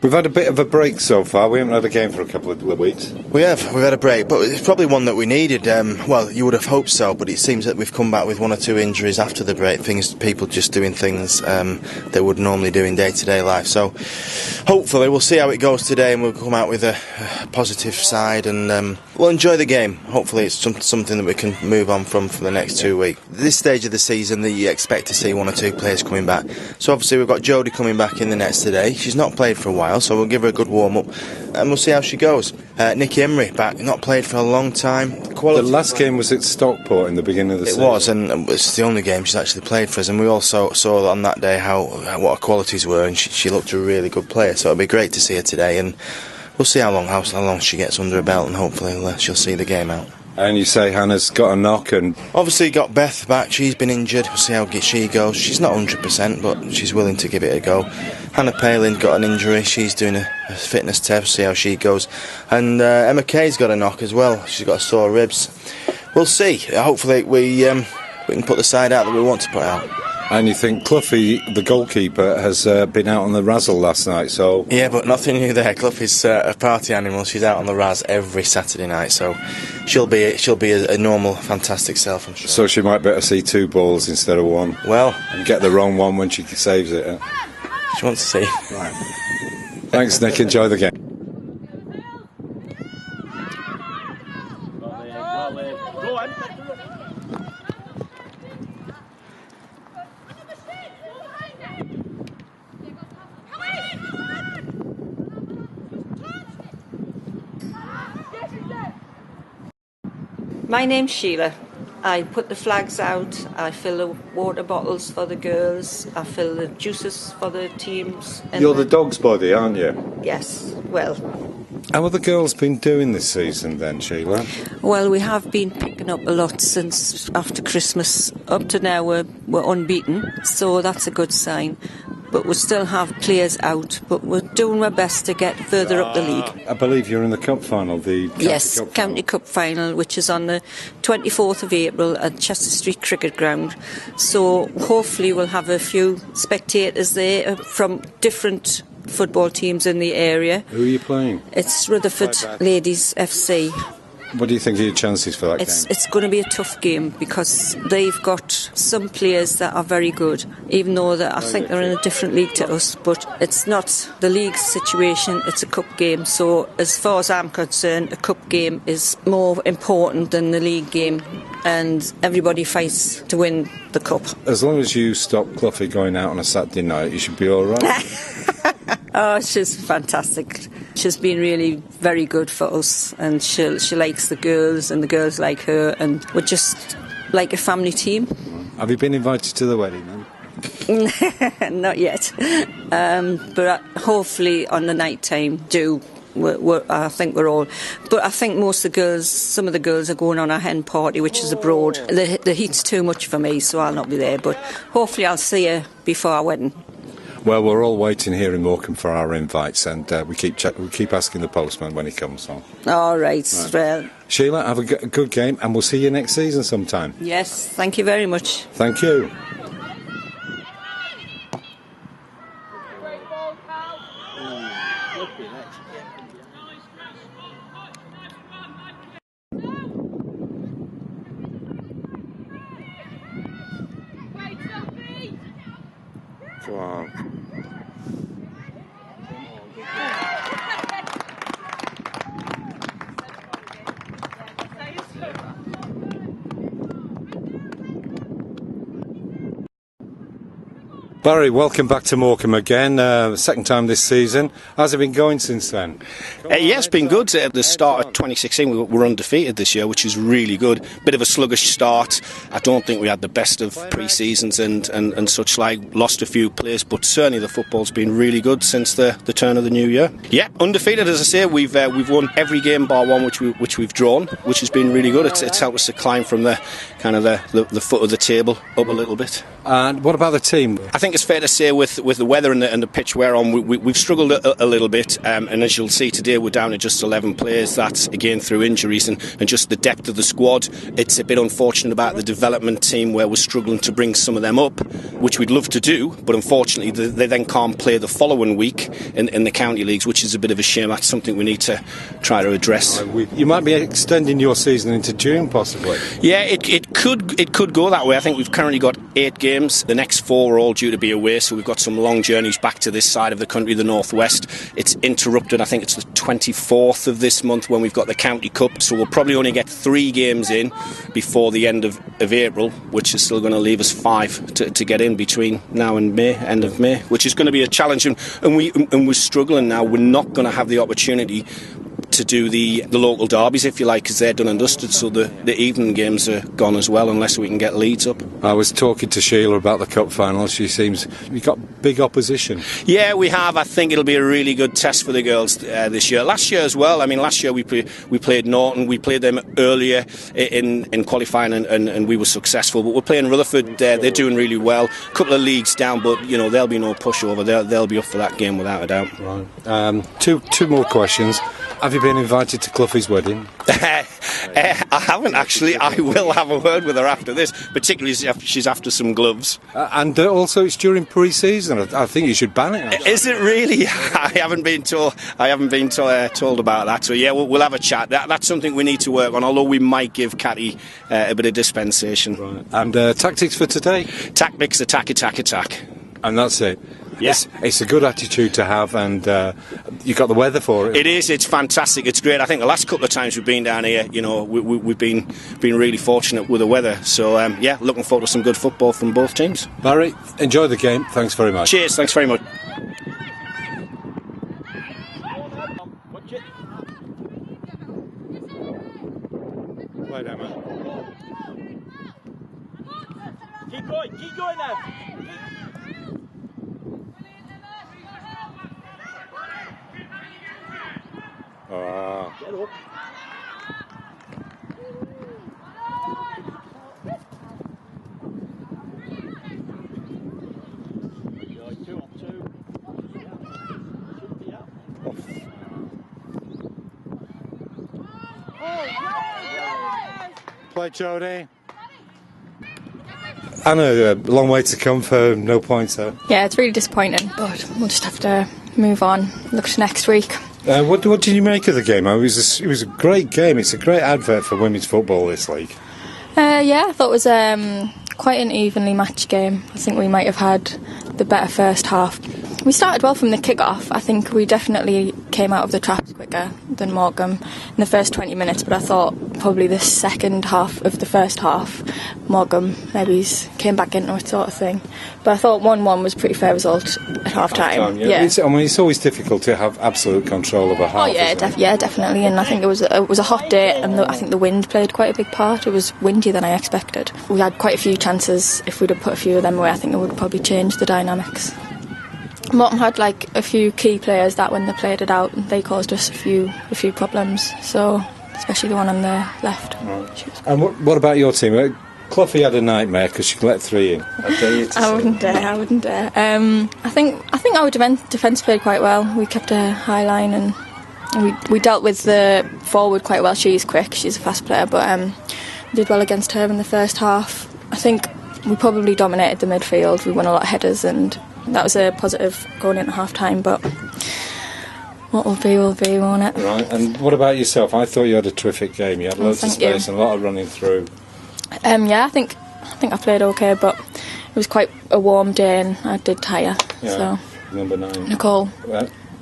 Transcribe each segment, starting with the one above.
We've had a bit of a break so far. We haven't had a game for a couple of weeks. We've had a break, but it's probably one that we needed. Well, you would have hoped so, but it seems that we've come back with 1 or 2 injuries after the break. People just doing things they would normally do in day-to-day life. So hopefully we'll see how it goes today, and we'll come out with a positive side, and we'll enjoy the game. Hopefully it's something that we can move on from for the next 2 weeks. This stage of the season, that you expect to see 1 or 2 players coming back. So obviously we've got Jodie coming back in the nets today. She's not played for a while, so we'll give her a good warm-up and we'll see how she goes. Niki Emery back, not played for a long time. The last game was at Stockport in the beginning of the season. It was, and it's the only game she's actually played for us, and we also saw on that day what her qualities were, and she looked a really good player, so it'll be great to see her today, and we'll see how long she gets under her belt, and hopefully she'll see the game out. And you say Hannah's got a knock, and obviously got Beth back. She's been injured. We'll see how she goes. She's not 100%, but she's willing to give it a go. Hannah Palin got an injury. She's doing a fitness test. See how she goes. And Emma Kay's got a knock as well. She's got sore ribs. We'll see. Hopefully we can put the side out that we want to put out. And you think Cloughie, the goalkeeper, has been out on the razzle last night, so... Yeah, but nothing new there. Cloughie's a party animal. She's out on the raz every Saturday night, so she'll be a normal, fantastic self, I'm sure. So she might better see 2 balls instead of 1. Well... And get the wrong one when she saves it. She wants to see. Right. Thanks, Nick. Enjoy the game. My name's Sheila. I put the flags out, I fill the water bottles for the girls, I fill the juices for the teams. You're the dog's body, aren't you? Yes, well. How have the girls been doing this season then, Sheila? Well, we have been picking up a lot since after Christmas. Up to now we're unbeaten, so that's a good sign. But we still have players out, but we're doing our best to get further up the league. I believe you're in the cup final, the County Cup final, which is on the 24th of April at Chester Street Cricket Ground. So hopefully we'll have a few spectators there from different football teams in the area. Who are you playing? It's Rutherford Ladies FC. What do you think of your chances for that game? It's going to be a tough game because they've got some players that are very good, even though I think they're in a different league to us, but it's not the league situation, it's a cup game. So as far as I'm concerned, a cup game is more important than the league game, and everybody fights to win the cup. As long as you stop Cloughie going out on a Saturday night, you should be all right. Oh, she's fantastic. She's been really very good for us, and she likes the girls and the girls like her, and we're just like a family team. Have you been invited to the wedding then? Not yet, but hopefully on the night time I think we're all, but I think some of the girls are going on a hen party which is abroad. The heat's too much for me, so I'll not be there, but hopefully I'll see her before our wedding. Well, we're all waiting here in Morecambe for our invites, and we keep asking the postman when he comes on. All right. Well, Sheila, have a good game, and we'll see you next season sometime. Yes, thank you very much. Thank you. Wow. Barry, welcome back to Morecambe again, second time this season. How's it been going since then? Yeah, it's been good. At the start of 2016 we were undefeated this year, which is really good. Bit of a sluggish start. I don't think we had the best of pre-seasons and such like. Lost a few players, but certainly the football's been really good since the turn of the new year. Yeah, undefeated, as I say. We've won every game bar one which we've drawn, which has been really good. It's helped us to climb from the kind of the foot of the table up a little bit. And what about the team? I think it's fair to say with the weather and the pitch we're on, we've struggled a little bit, and as you'll see today, we're down to just 11 players. That's again through injuries and just the depth of the squad. It's a bit unfortunate about the development team where we're struggling to bring some of them up, which we'd love to do, but unfortunately they then can't play the following week in the county leagues, which is a bit of a shame. That's something we need to try to address. You might be extending your season into June, possibly. Yeah, it could go that way. I think we've currently got 8 games. The next 4 are all due to be away, so we've got some long journeys back to this side of the country, the northwest. It's interrupted. I think it's the 24th of this month when we've got the County Cup, so we'll probably only get 3 games in before the end of April, which is still going to leave us 5 to get in between now and May, end of May, which is going to be a challenge, and we're struggling now. We're not going to have the opportunity to do the local derbies, if you like, because they're done and dusted, so the evening games are gone as well, unless we can get Leeds up. I was talking to Sheila about the cup final. She seems we've got big opposition. Yeah, we have. I think it'll be a really good test for the girls this year. Last year as well. I mean, last year we played Norton. We played them earlier in qualifying, and we were successful. But we're playing Rutherford. They're doing really well. A couple of leagues down, but you know there'll be no pushover. They'll be up for that game without a doubt. Right. Two more questions. Have you been invited to Cloughie's wedding? I haven't actually. I will have a word with her after this, particularly if she's after some gloves. And also, it's during pre-season. I think you should ban it. Actually. Is it really? I haven't been told about that. So yeah, we'll have a chat. That's something we need to work on. Although we might give Catty a bit of dispensation. Right. And tactics for today? Tactics, attack. And that's it. Yes, it's a good attitude to have, and you've got the weather for it. It is. It's fantastic. It's great. I think the last couple of times we've been down here, you know, we've been really fortunate with the weather. So yeah, looking forward to some good football from both teams. Barry, enjoy the game. Thanks very much. Cheers. Thanks very much. Play down, man. Keep going now. Get up. Play, Jodie. Anna, a long way to come for no points there. Yeah, it's really disappointing, but we'll just have to move on. Look to next week. What did you make of the game? It was a great game. It's a great advert for women's football, this league. Yeah, I thought it was quite an evenly matched game. I think we might have had the better first half. We started well from the kick-off. I think we definitely came out of the traps quicker than Morecambe in the first 20 minutes, but I thought probably the second half of the first half, Morecambe maybe came back into it sort of thing. But I thought 1-1 was a pretty fair result at half-time. Yeah. It's always difficult to have absolute control of a half. Oh yeah, definitely. And I think it was a hot day, and I think the wind played quite a big part. It was windier than I expected. We had quite a few chances. If we'd have put a few of them away, I think it would have probably changed the dynamics. Morecambe had like a few key players that when they played it out, they caused us a few problems. So especially the one on the left. Right. And what about your team? Cloughie had a nightmare because she let 3 in. I wouldn't dare. I think our defence played quite well. We kept a high line and we dealt with the forward quite well. She's quick, she's a fast player, but did well against her in the first half. I think we probably dominated the midfield. We won a lot of headers, and that was a positive going into half time, but what will be, won't it? Right, and what about yourself? I thought you had a terrific game. You had loads of space and a lot of running through. Yeah, I think I played okay, but it was quite a warm day and I did tire. Yeah. So Number 9. Nicole.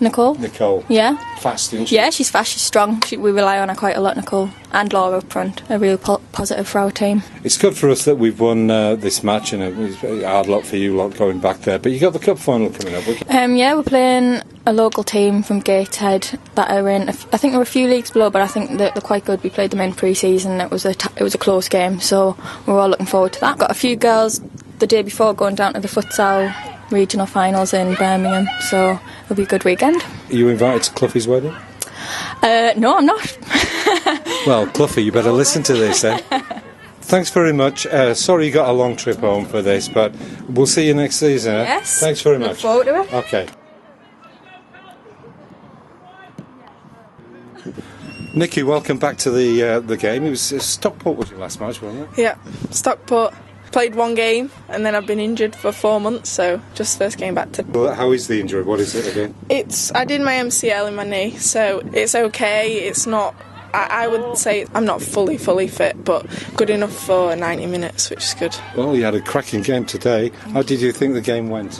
Nicole. Yeah. Fast, isn't she? Yeah, she's fast, she's strong. We rely on her quite a lot, Nicole. And Laura up front. A real positive for our team. It's good for us that we've won this match, and it's a hard lot for you lot going back there. But you got the cup final coming up. Yeah, we're playing a local team from Gateshead that are in. I think there were a few leagues below, but I think they're quite good. We played them in pre-season. It was a close game, so we're all looking forward to that. Got a few girls the day before going down to the futsal regional finals in Birmingham, so it'll be a good weekend. Are you invited to Cloughie's wedding? No, I'm not. Well, Cloughie, you better listen to this then. thanks very much. Sorry you got a long trip home for this, but we'll see you next season. Yes. Thanks very much. Look forward to it. Okay. Niki, welcome back to the game. It was Stockport was your last match, wasn't it? Yeah, Stockport. Played one game and then I've been injured for 4 months, so just first game back to... Well, how is the injury? What is it again? I did my MCL in my knee, so it's okay. It's not... I would say I'm not fully fit, but good enough for 90 minutes, which is good. Well, you had a cracking game today. How did you think the game went?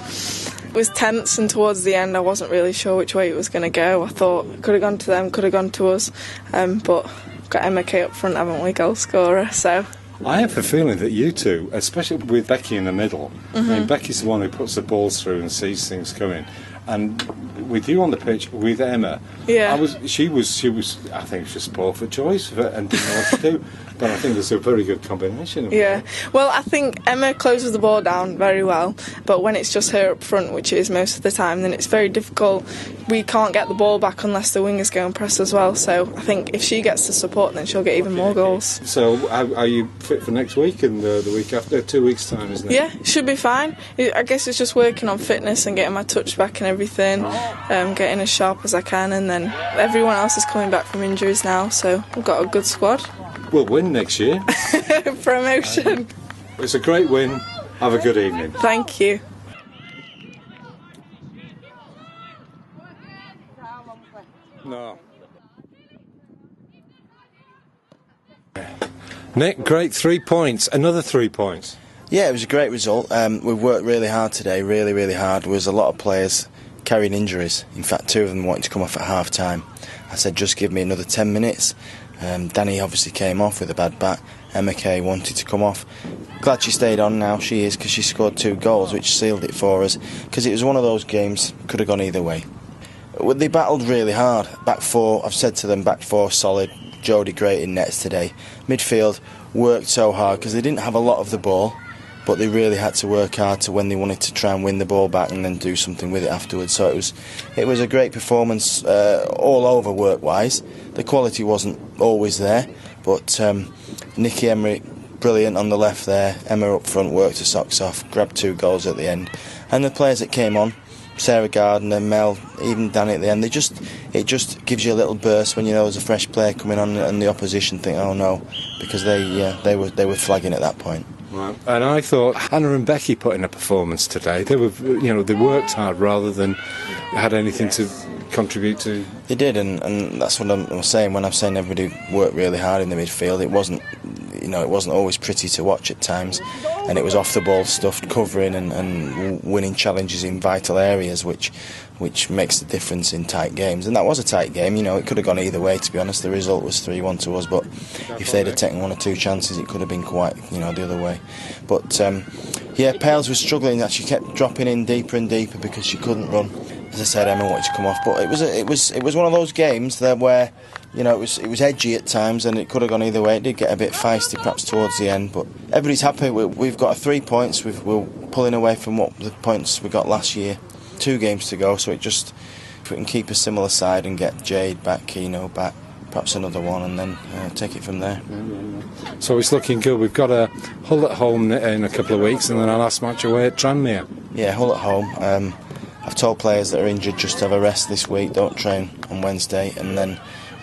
It was tense, and towards the end I wasn't really sure which way it was going to go. I thought it could have gone to them, could have gone to us, but we've got Emma Kay up front, haven't we, goal scorer, so... I have a feeling that you two, especially with Becky in the middle, I mean, Becky's the one who puts the balls through and sees things coming, and with you on the pitch, with Emma, she was I think she was spoiled for choice and didn't know what to do, but I think there's a very good combination. Well, I think Emma closes the ball down very well, but when it's just her up front, which is most of the time, then it's very difficult. We can't get the ball back unless the wingers go and press as well, so I think if she gets the support, then she'll get even more goals. So are you fit for next week and the week after? 2 weeks' time, isn't it? Yeah, should be fine. I guess it's just working on fitness and getting my touch back and everything, getting as sharp as I can, and then everyone else is coming back from injuries now, so we've got a good squad. We'll win next year. Promotion. It's a great win. Have a good evening. Thank you. No. Nick, great 3 points. Another 3 points. Yeah, it was a great result. We've worked really hard today, really hard. There was a lot of players carrying injuries. In fact, 2 of them wanted to come off at half time. I said, just give me another 10 minutes. Danny obviously came off with a bad back. Emma Kay wanted to come off. Glad she stayed on now, she is, because she scored 2 goals, which sealed it for us, because it was one of those games, could have gone either way. They battled really hard. Back 4, I've said to them, back 4 solid. Jodie great in nets today. Midfield worked so hard because they didn't have a lot of the ball, but they really had to work hard to when they wanted to try and win the ball back and then do something with it afterwards. So it was a great performance all over work-wise. The quality wasn't always there, but Niki Emery, brilliant on the left there. Emma up front worked her socks off, grabbed 2 goals at the end, and the players that came on, Sarah Gardner, Mel, even Danny at the end, it just gives you a little burst when you know there's a fresh player coming on and the opposition think, oh no, because they were flagging at that point. Right. And I thought Hannah and Becky put in a performance today. They were, they worked hard rather than had anything to contribute to. They did, and that's what I'm saying when I'm saying everybody worked really hard in the midfield. It wasn't always pretty to watch at times, and it was off the ball stuff, covering and winning challenges in vital areas, which makes the difference in tight games. And that was a tight game. It could have gone either way, to be honest. The result was 3-1 to us, but if they'd have taken 1 or 2 chances, it could have been quite the other way. But Pales was struggling. That she kept dropping in deeper and deeper because she couldn't run. As I said, Emma wanted to come off, but it was one of those games there where it was edgy at times and it could have gone either way. It did get a bit feisty perhaps towards the end, but everybody's happy. We've got 3 points. We're pulling away from what the points we got last year. 2 games to go, so if we can keep a similar side and get Jade back, Keno back, perhaps another one, and then take it from there. So it's looking good. We've got a Hull at home in a couple of weeks, and then our last match away at Tranmere. Yeah, Hull at home. I've told players that are injured just to have a rest this week, don't train on Wednesday, and then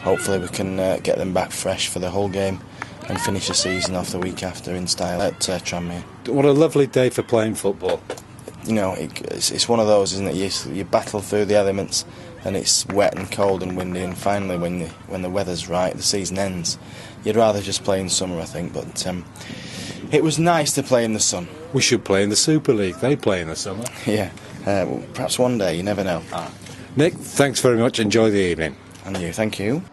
hopefully we can get them back fresh for the Hull game and finish the season off the week after in style at Tranmere. What a lovely day for playing football. It's one of those, isn't it? You battle through the elements, and it's wet and cold and windy, and finally when the weather's right, the season ends. You'd rather just play in summer, I think, but it was nice to play in the sun. We should play in the Super League. They play in the summer. Yeah, perhaps one day, you never know. Nick, thanks very much. Enjoy the evening. And you, thank you.